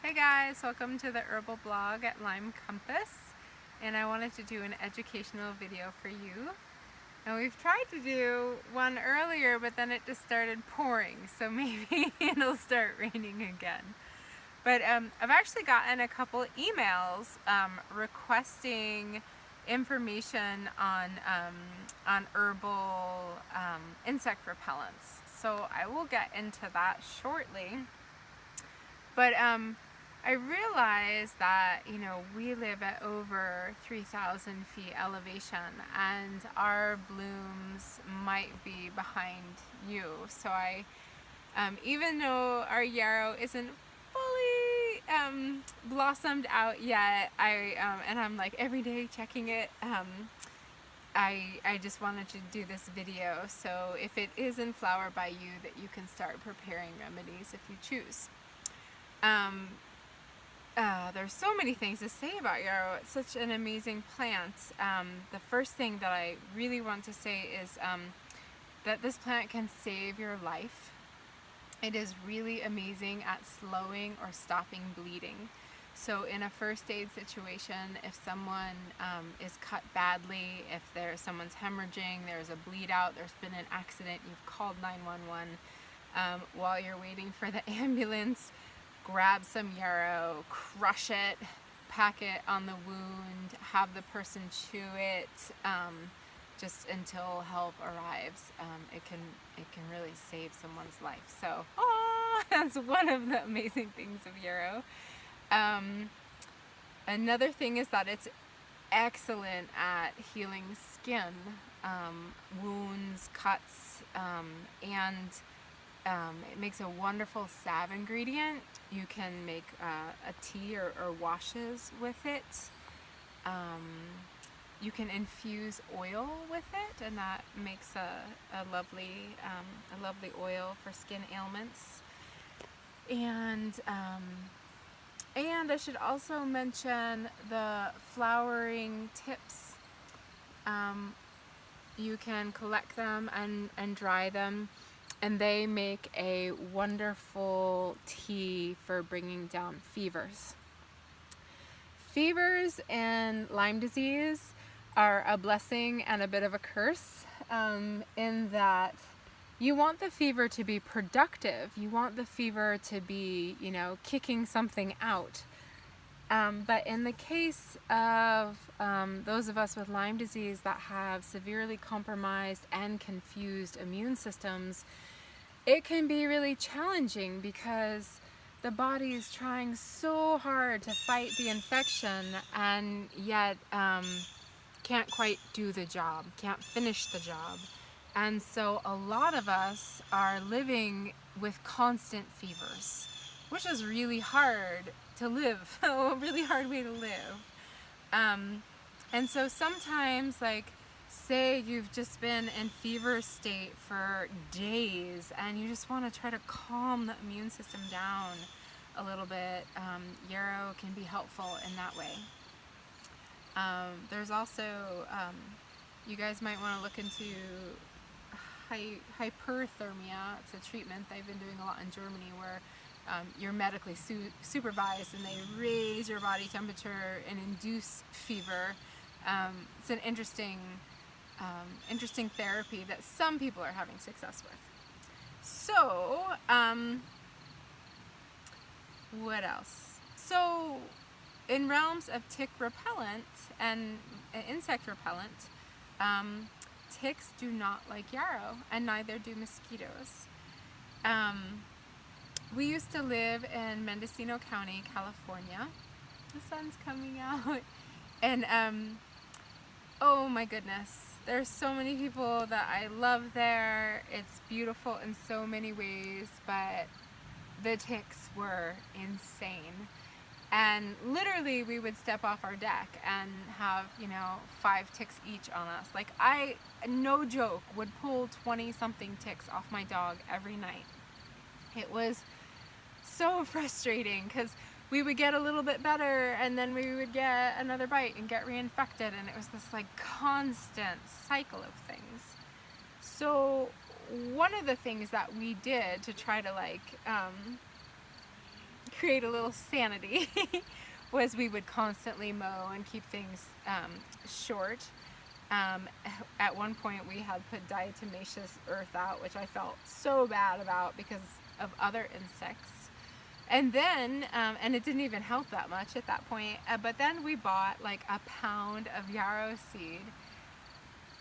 Hey guys, welcome to the herbal blog at Lyme Compass, and I wanted to do an educational video for you. And we've tried to do one earlier, but then it just started pouring, so maybe it'll start raining again. But I've actually gotten a couple emails requesting information on herbal insect repellents. So I will get into that shortly. But I realize that, we live at over 3,000 feet elevation and our blooms might be behind you. So even though our yarrow isn't fully blossomed out yet, and I'm like every day checking it, I just wanted to do this video so if it is in flower by you, that you can start preparing remedies if you choose. There's so many things to say about yarrow. It's such an amazing plant. The first thing that I really want to say is that this plant can save your life. It is really amazing at slowing or stopping bleeding. So in a first aid situation, if someone is cut badly, if someone's hemorrhaging, there's a bleed out, there's been an accident, you've called 911, while you're waiting for the ambulance, grab some yarrow, crush it, pack it on the wound, have the person chew it, just until help arrives. It can really save someone's life. So, that's one of the amazing things of yarrow. Another thing is that it's excellent at healing skin, wounds, cuts, and it makes a wonderful salve ingredient. You can make a tea or washes with it. You can infuse oil with it, and that makes a lovely oil for skin ailments. And I should also mention the flowering tips. You can collect them and dry them, and they make a wonderful tea for bringing down fevers. Fevers and Lyme disease are a blessing and a bit of a curse, in that you want the fever to be productive. You want the fever to be, kicking something out. But in the case of those of us with Lyme disease that have severely compromised and confused immune systems, it can be really challenging because the body is trying so hard to fight the infection and yet can't quite do the job, can't finish the job. And so a lot of us are living with constant fevers, which is really hard to live, a really hard way to live. And so sometimes, say you've just been in fever state for days and you just want to try to calm the immune system down a little bit, yarrow can be helpful in that way. There's also, you guys might want to look into hyperthermia. It's a treatment they've been doing a lot in Germany where you're medically supervised and they raise your body temperature and induce fever. It's an interesting therapy that some people are having success with. So, what else? So, in realms of tick repellent and insect repellent, ticks do not like yarrow, and neither do mosquitoes. We used to live in Mendocino County, California. The sun's coming out. And, oh my goodness, there's so many people that I love there. It's beautiful in so many ways, but the ticks were insane. And literally we would step off our deck and have, 5 ticks each on us. I, no joke, would pull 20-something ticks off my dog every night. It was so frustrating because we would get a little bit better and then we would get another bite and get reinfected, and it was this constant cycle of things. So one of the things that we did to try to create a little sanity was we would constantly mow and keep things short. At one point we had put diatomaceous earth out, which I felt so bad about because of other insects. And then, and it didn't even help that much at that point, but then we bought like a pound of yarrow seed.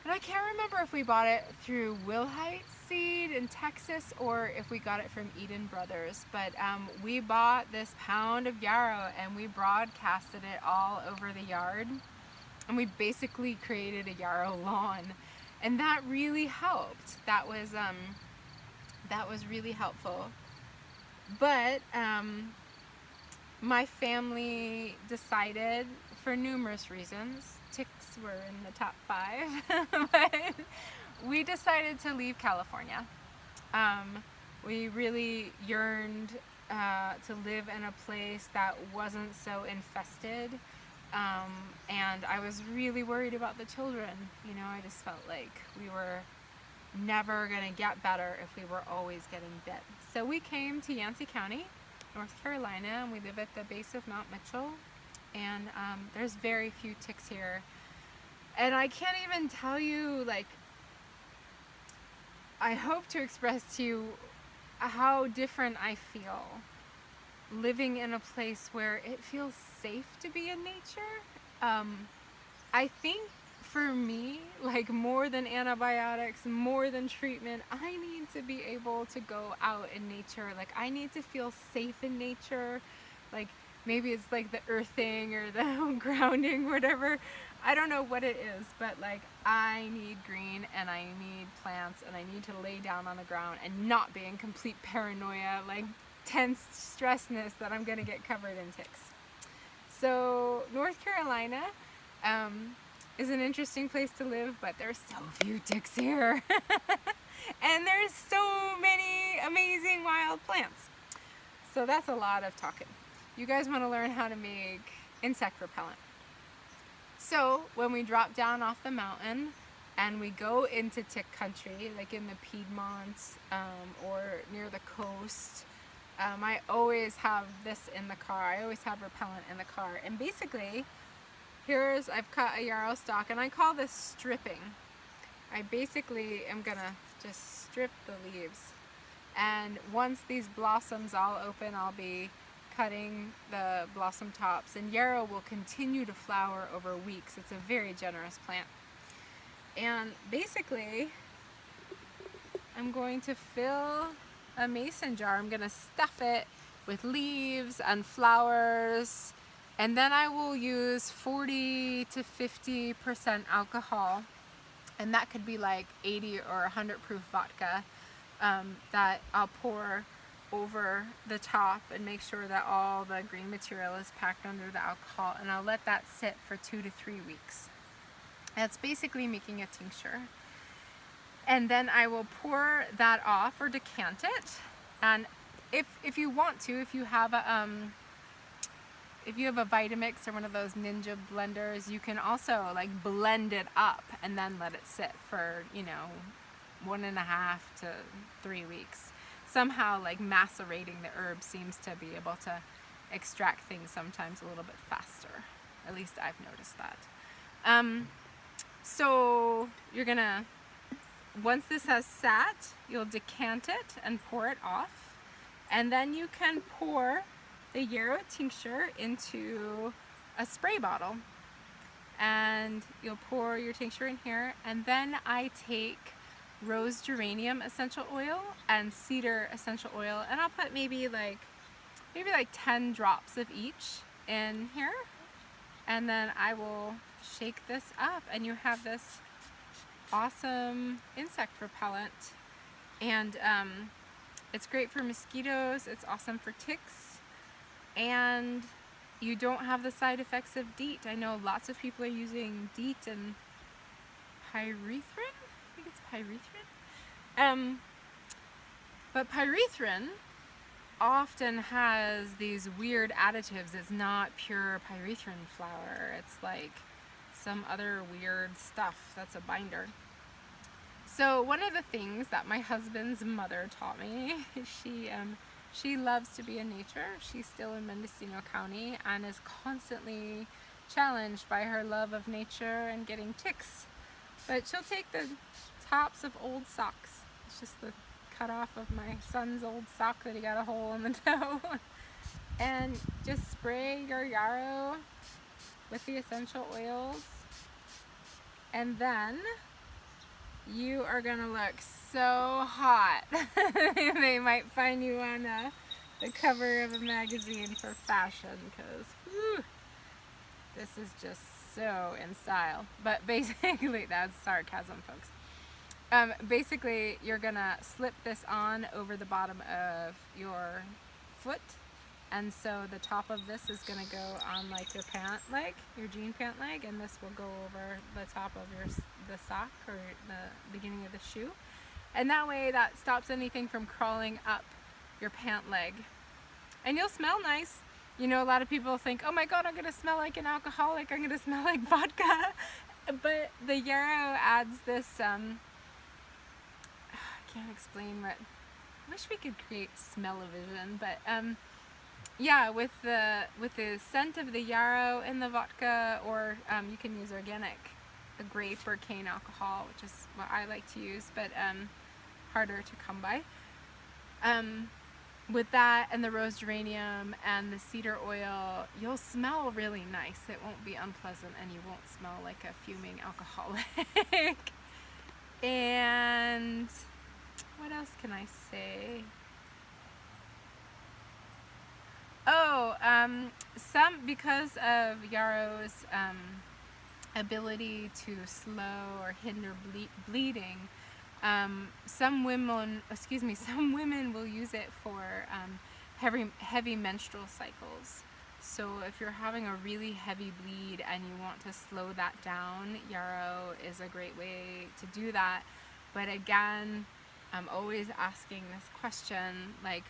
And I can't remember if we bought it through Wilhite Seed in Texas or if we got it from Eden Brothers. But we bought this pound of yarrow and we broadcasted it all over the yard. And we basically created a yarrow lawn. And that really helped. That was really helpful. But my family decided, for numerous reasons, ticks were in the top 5, but we decided to leave California. We really yearned to live in a place that wasn't so infested, and I was really worried about the children. You know, I just felt like we were never going to get better if we were always getting bit. So we came to Yancey County, North Carolina, and we live at the base of Mount Mitchell, and there's very few ticks here. And I can't even tell you, like, I hope to express to you how different I feel living in a place where it feels safe to be in nature. I think for me, like, more than antibiotics, more than treatment, I need to be able to go out in nature. Like, I need to feel safe in nature. Like, maybe it's like the earthing or the grounding, whatever. I don't know what it is, but like, I need green and I need plants and I need to lay down on the ground and not be in complete paranoia, like tense stressness that I'm gonna get covered in ticks. So North Carolina is an interesting place to live, but there's so few ticks here. And there's so many amazing wild plants. So that's a lot of talking. You guys want to learn how to make insect repellent. So when we drop down off the mountain and we go into tick country, like in the Piedmont or near the coast, I always have this in the car. I always have repellent in the car. And basically, I've cut a yarrow stalk, and I call this stripping. I basically am gonna just strip the leaves. And once these blossoms all open, I'll be cutting the blossom tops, and yarrow will continue to flower over weeks. It's a very generous plant. And basically, I'm going to fill a mason jar. I'm going to stuff it with leaves and flowers, and then I will use 40 to 50% alcohol, and that could be like 80 or 100 proof vodka that I'll pour over the top and make sure that all the green material is packed under the alcohol, and I'll let that sit for 2 to 3 weeks. That's basically making a tincture. And then I will pour that off or decant it. And if you want to, if you have a Vitamix or one of those Ninja blenders, you can also like blend it up and then let it sit for, 1.5 to 3 weeks. Somehow, like, macerating the herb seems to be able to extract things sometimes a little bit faster. At least I've noticed that. So you're gonna, once this has sat, you'll decant it and pour it off. And then you can pour the yarrow tincture into a spray bottle. And you'll pour your tincture in here. And then I take rose geranium essential oil and cedar essential oil, and I'll put maybe like 10 drops of each in here, and then I will shake this up, and you have this awesome insect repellent. And it's great for mosquitoes, it's awesome for ticks, and you don't have the side effects of DEET. I know lots of people are using DEET and pyrethrin. I think it's pyrethrin. But pyrethrin often has these weird additives. It's not pure pyrethrin flower. It's like some other weird stuff that's a binder. So one of the things that my husband's mother taught me, she She loves to be in nature. She's still in Mendocino County and is constantly challenged by her love of nature and getting ticks. But she'll take the tops of old socks. It's just the cut off of my son's old sock that he got a hole in the toe. And just spray your yarrow with the essential oils. And then you are gonna look so hot. They might find you on the cover of a magazine for fashion, because this is just so in style. But basically, that's sarcasm, folks. Basically, you're gonna slip this on over the bottom of your foot, and so the top of this is gonna go on like your pant leg, your jean pant leg, and this will go over the top of the sock or the beginning of the shoe, and that way that stops anything from crawling up your pant leg, and you'll smell nice. You know, a lot of people think, oh my god, I'm gonna smell like an alcoholic, I'm gonna smell like vodka, but the yarrow adds this I can't explain what, I wish we could create smell-o-vision, but yeah, with the scent of the yarrow in the vodka, or you can use organic grape or cane alcohol, which is what I like to use, but harder to come by. With that and the rose geranium and the cedar oil, you'll smell really nice. It won't be unpleasant, and you won't smell like a fuming alcoholic. And what else can I say? Oh, because of yarrow's ability to slow or hinder bleeding, some women will use it for heavy menstrual cycles. So if you're having a really heavy bleed and you want to slow that down, yarrow is a great way to do that. But again, I'm always asking this question, like,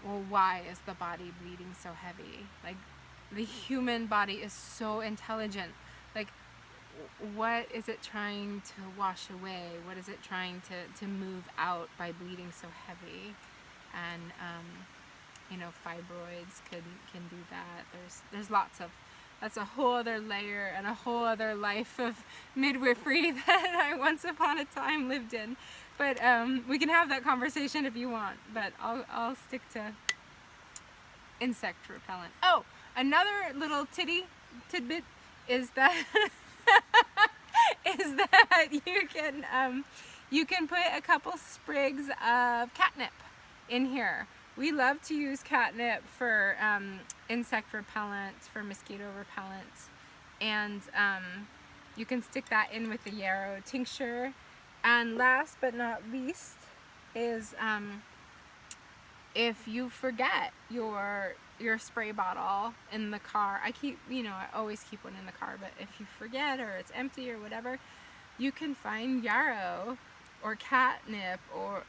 well, why is the body bleeding so heavy? Like, the human body is so intelligent. Like, what is it trying to wash away? What is it trying to move out by bleeding so heavy? And you know, fibroids can do that. There's lots of, that's a whole other layer and a whole other life of midwifery that I once upon a time lived in. But we can have that conversation if you want, but I'll stick to insect repellent. Oh, another little tidbit is that you can put a couple sprigs of catnip in here. We love to use catnip for insect repellent, for mosquito repellent, and you can stick that in with the yarrow tincture. And last but not least is if you forget your spray bottle in the car, I always keep one in the car, but if you forget or it's empty or whatever, you can find yarrow or catnip or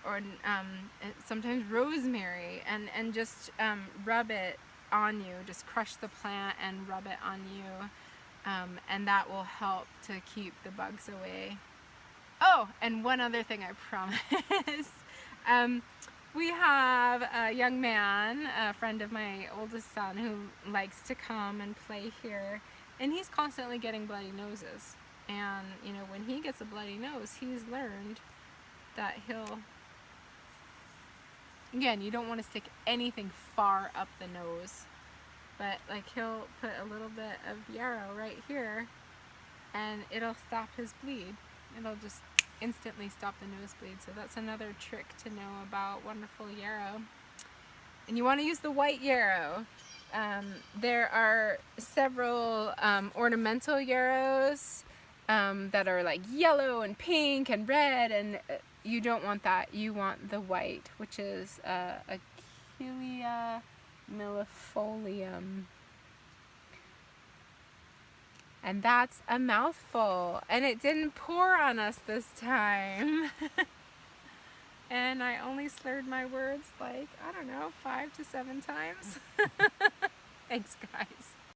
sometimes rosemary and just rub it on you. Just crush the plant and rub it on you, and that will help to keep the bugs away. Oh, and one other thing I promise. We have a young man, a friend of my oldest son, who likes to come and play here, and he's constantly getting bloody noses. And you know, when he gets a bloody nose, he's learned that again, you don't want to stick anything far up the nose, but like he'll put a little bit of yarrow right here and it'll stop his bleed. It'll just instantly stop the nosebleed. So that's another trick to know about wonderful yarrow. And you want to use the white yarrow. There are several ornamental yarrows that are like yellow and pink and red, and you don't want that. You want the white, which is Achillea millefolium. And that's a mouthful, and it didn't pour on us this time. And I only slurred my words like, I don't know, 5 to 7 times. Thanks, guys.